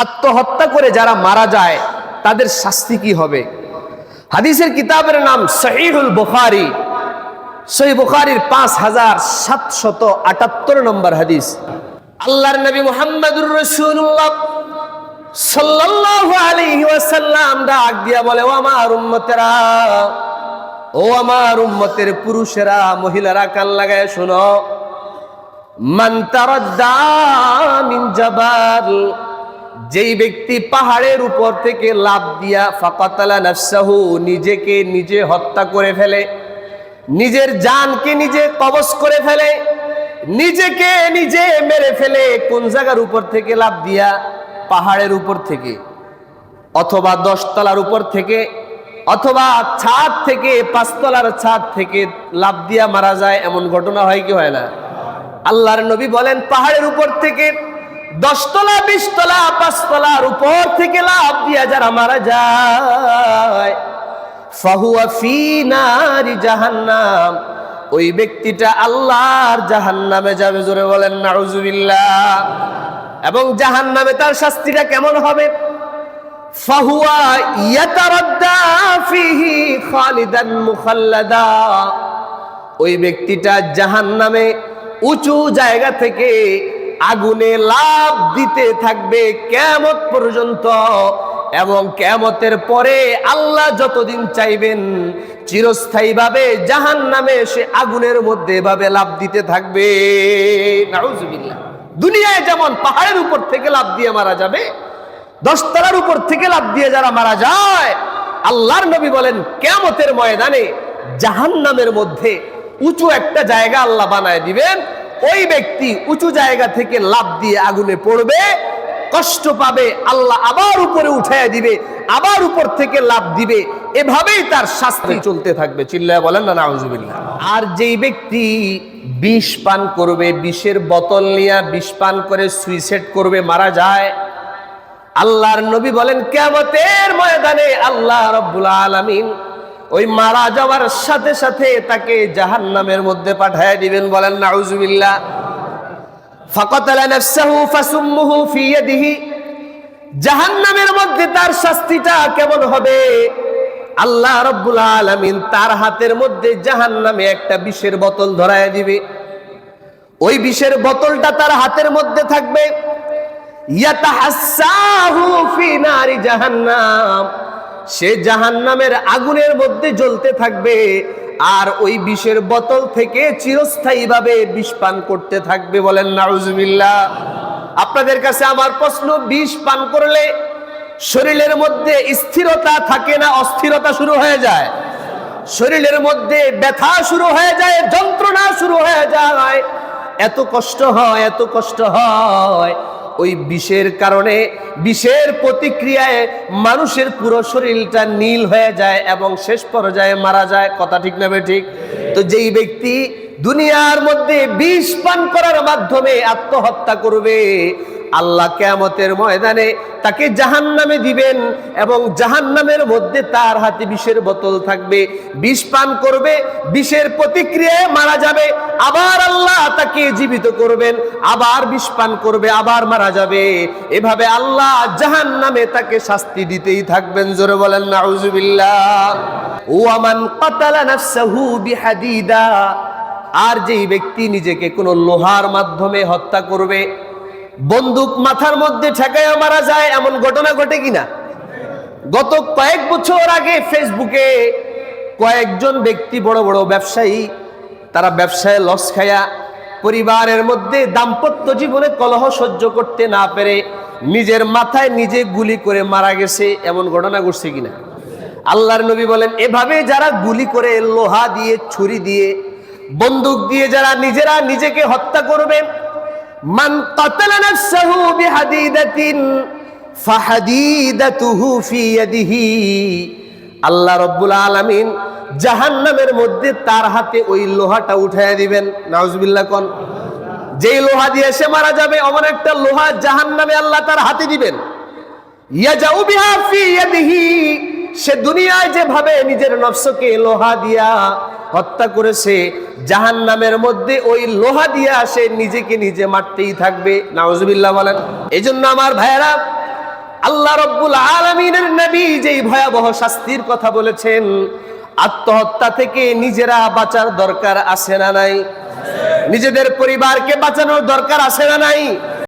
আত্মহত্যা করে যারা মারা যায় তাদের শাস্তি কি হবে? হাদিসের কিতাবের নাম সহিহুল বুখারী, সহিহ বুখারীর 5778 নম্বর হাদিস। আল্লাহর নবী মুহাম্মদুর রাসূলুল্লাহ সাল্লাল্লাহু আলাইহি ওয়াসাল্লাম ডাক দিয়া বলে, ও আমার উম্মতেরা, ও আমার উম্মতের পুরুষেরা, মহিলারা, কান লাগায় শোনো। মান তারাদ্দা মিন জাবাল, যেই ব্যক্তি পাহাড়ের উপর থেকে লাফ দিয়া ফাকাতালা নাফসাহু, নিজেকে নিজে হত্যা করে ফেলে, নিজের জানকে নিজে কবজ করে ফেলে, নিজেকে নিজে মেরে ফেলে। কোন জায়গার উপর থেকে লাফ দিয়া? পাহাড়ের উপর থেকে, অথবা 10 তলার উপর থেকে, অথবা ছাদ থেকে, 5 তলার ছাদ থেকে লাফ দিয়া মারা যায়। এমন ঘটনা হয় কি হয় না? আল্লাহর নবী বলেন, পাহাড়ের উপর থেকে 10 তলা, 20 তলা, 5 তলার উপর থেকে লাফ দিয়া যারা মারা যায়, ফাহুয়া ফি নারি জাহান্নাম, ওই ব্যক্তিটা আল্লাহর জাহান্নামে যাবে। জোরে বলেন নাউজুবিল্লাহ। এবং জাহান্নামে তার শাস্তিটা কেমন হবে? ফাহুয়া ইয়াতারাদ্দা ফিহি খালিদান মুখাল্লাদা, ওই ব্যক্তিটা জাহান্নামে উঁচু জায়গা থেকে আগুনে লাফ দিতে থাকবে কিয়ামত পর্যন্ত। এবং কিয়ামতের পরে আল্লাহ যতদিন চাইবেন চিরস্থায়ীভাবে জাহান্নামে সে আগুনের মধ্যে এভাবে লাফ দিতে থাকবে। নাউজুবিল্লাহ। দুনিয়ায় যেমন পাহাড়ের উপর থেকে লাফ দিয়ে মারা যাবে, 10 তলার উপর থেকে লাফ দিয়ে যারা মারা যায়, আল্লাহর নবী বলেন কিয়ামতের ময়দানে জাহান্নামের মধ্যে উঁচু একটা জায়গা আল্লাহ বানায় দিবেন। ওই ব্যক্তি উঁচু জায়গা থেকে লাফ দিয়ে আগুনে পড়বে, কষ্ট পাবে, আল্লাহ আবার উপরে উঠায় দিবে, আবার উপর থেকে লাফ দিবে। এভাবেই তার শাস্তি চলতে থাকবে। চিল্লায় বলেন না নাউজুবিল্লাহ। আর যেই ব্যক্তি বিষ পান করবে, বিষের বোতল নিয়ে বিষ পান করে সুইসাইড করবে, মারা যায়, আল্লাহর নবী বলেন কিয়ামতের ময়দানে আল্লাহ রাব্বুল আলামিন ওই মারা যাওয়ার সাথে সাথে তাকে জাহান্নামের মধ্যে পাঠিয়ে দিবেন। বলেন নাউজুবিল্লাহ। ফাকাতালা নাফসাহু ফাসুমুহু ফি ইয়াদিহি, জাহান্নামের মধ্যে তার শাস্তিটা কেমন হবে? আল্লাহ রাব্বুল আলামিন তার হাতের মধ্যে জাহান্নামে একটা বিষের বোতল ধরায় দিবে। ওই বিষের বোতলটা তার হাতের মধ্যে থাকবে। ইয়াতাহাসসাহু ফি নারি জাহান্নাম, সে জাহান্নামের আগুনের মধ্যে জ্বলতে থাকবে, আর ওই বিষের বোতল থেকে চিরস্থায়ীভাবে বিষ পান করতে থাকবে। বলেন নাউজুবিল্লাহ। আপনাদের কাছে আমার প্রশ্ন, বিষ পান করলে শরীরের মধ্যে স্থিরতা থাকে না অস্থিরতা শুরু হয়ে যায়? শরীরের মধ্যে ব্যথা শুরু হয়ে যায়, যন্ত্রণা শুরু হয়ে যায়, এত কষ্ট হয়, এত কষ্ট হয়। ওই বিষের কারণে, বিষের প্রতিক্রিয়ায় মানুষের পুরো শরীরটা নীল হয়ে যায় এবং শেষ পর্যায়ে মারা যায়। কথা ঠিক না ঠিক? তো যেই ব্যক্তি দুনিয়ার মধ্যে বিষ পান করার মাধ্যমে আত্মহত্যা করবে, আল্লাহ কিয়ামতের ময়দানে তাকে জাহান্নামে দিবেন এবং জাহান্নামের মধ্যে তার হাতে বিষের বোতল থাকবে। বিষ পান করবে, বিষের প্রতিক্রিয়ায় মারা যাবে, আবার আল্লাহ তাকে জীবিত করবেন, আবার বিষ পান করবে, আবার মারা যাবে। এভাবে আল্লাহ জাহান্নামে তাকে শাস্তি দিতেই থাকবেন। জোরে বলেন নাউজুবিল্লাহ। ওয়া মান কাতালা নাফসাহু বিহাদিদা, আর যেই ব্যক্তি নিজেকে কোনো লোহার মাধ্যমে হত্যা করবে, বন্দুক মাথার মধ্যে ঠেকায়া মারা যায়, এমন ঘটনা ঘটে কিনা? গত কয়েক বছর আগে ফেসবুকে কয়েকজন ব্যক্তি, বড় বড় ব্যবসায়ী, তারা ব্যবসায় লস খায়া পরিবারের মধ্যে দাম্পত্য জীবনে কলহ সহ্য করতে না পেরে নিজের মাথায় নিজে গুলি করে মারা গেছে। এমন ঘটনা ঘটছে কিনা? আল্লাহর নবী বলেন, এভাবে যারা গুলি করে, লোহা দিয়ে, ছুরি দিয়ে, বন্দুক দিয়ে যারা নিজেরা নিজেকে হত্যা করবে, মান কাতালা নাফসাহু বিহাদিদাতিন ফাহাদিদাতুহু ফি ইয়াদিহি, আল্লাহ রাব্বুল আলামিন জাহান্নামের মধ্যে তার হাতে ওই লোহাটা উঠায়া দিবেন। নাউজুবিল্লাহ কোন? যেই লোহা দিয়ে সে মারা যাবে, অমন একটা লোহা জাহান্নামে আল্লাহ তার হাতে দিবেন। ইয়াজাউ বিহা ফি ইয়াদিহি, সে দুনিয়ায় যেভাবে নিজের নফসকে লোহা দিয়া হত্যা করেছে, জাহান্নামের মধ্যে ওই লোহা দিয়া সে নিজেকে নিজে মারতেই থাকবে। নাউজুবিল্লাহ বলেন। এই জন্য আমার ভাইয়েরা, আল্লাহ রাব্বুল আলামিনের নবী যেই ভয়াবহ শাস্তির কথা বলেছেন, আত্মহত্যা থেকে নিজেরা বাঁচার দরকার আছে না নাই? নিজেদের পরিবারকে বাঁচানোর দরকার আছে না নাই?